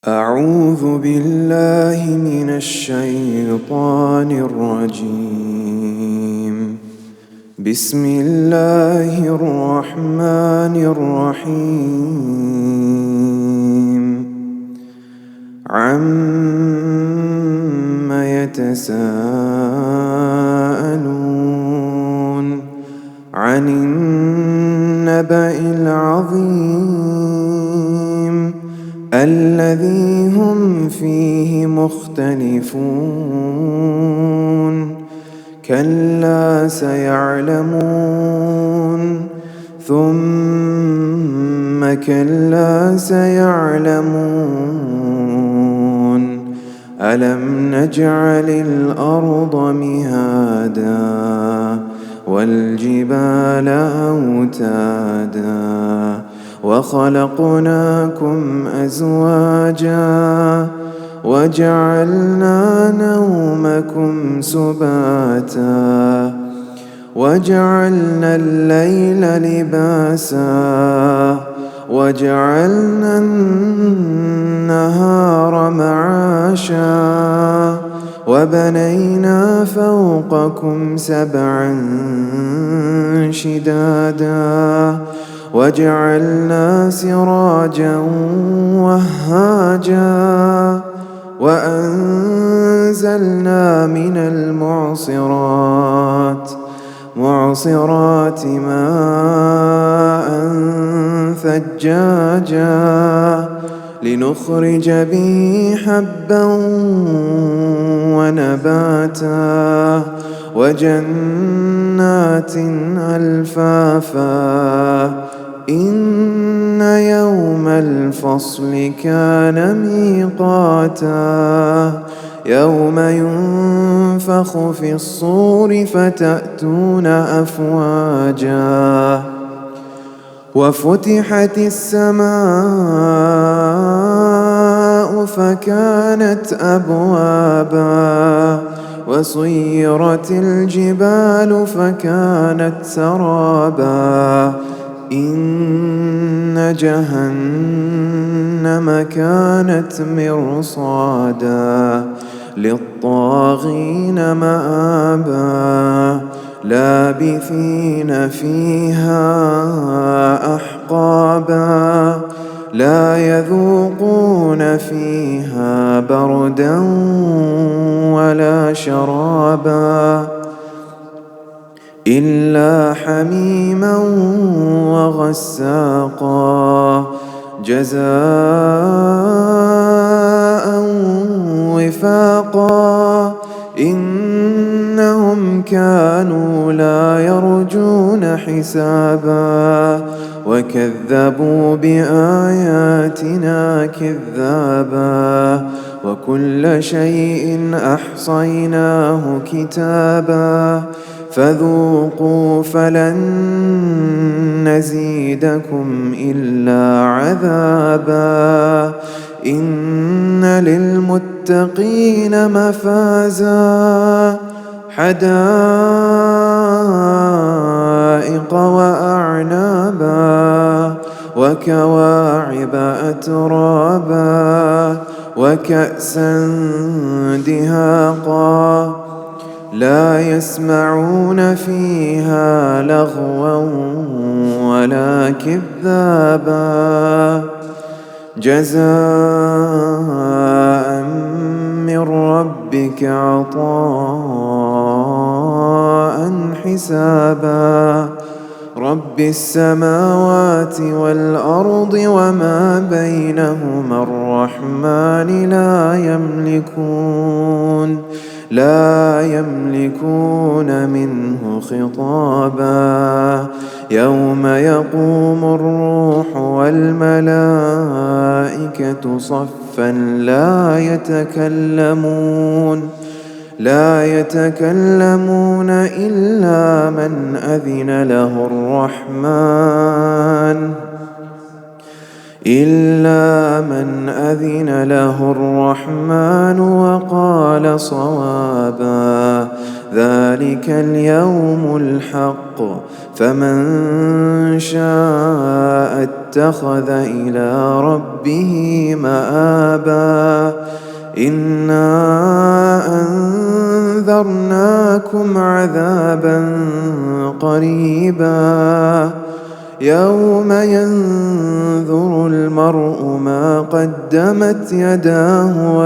أعوذ بالله من الشيطان الرجيم. بسم الله الرحمن الرحيم. عم يتساءلون عن النبأ العظيم الذي هم فيه مختلفون. كلا سيعلمون ثم كلا سيعلمون. ألم نجعل الأرض مهادا والجبال أوتادا وخلقناكم أزواجا وجعلنا نومكم سباتا وجعلنا الليل لباسا وجعلنا النهار معاشا وبنينا فوقكم سبعا شدادا وجعلنا سراجا وهاجا وأنزلنا من المعصرات ماء ثجاجا لنخرج به حبا ونباتا وجنات ألفافا. إن يوم الفصل كان ميقاتا يوم ينفخ في الصور فتأتون أفواجا وفتحت السماء فكانت أبوابا وسيرت الجبال فكانت سرابا. إن جهنم كانت مرصادا للطاغين مآبا لابثين فيها أحقابا لا يذوقون فيها بردا ولا شرابا إلا حميما وغساقا جزاء وفاقا. إنهم كانوا لا يرجون حسابا وكذبوا بآياتنا كذابا وكل شيء أحصيناه كتابا فذوقوا فلن نزيدكم إلا عذابا. إن للمتقين مفازا حدائق وأعنابا وكواعب أترابا وكأسا دهاقا لا يسمعون فيها لغوا ولا كذابا جزاء من ربك عطاء حسابا. رب السماوات والأرض وما بينهما الرحمن لا يملكون منه خطابا. يوم يقوم الروح والملائكة صفا لا يتكلمون إلا من أذن له الرحمن إلا من أذن له الرحمن وقال صوابا ذلك اليوم الحق فمن شاء اتخذ إلى ربه مآبا إنا أنذرناكم عذابا قريبا يوم ينظر المرء ما قدمت يداه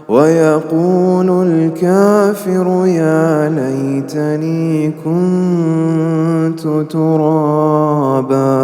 ويقول الكافر يا ليتني كنت ترابا.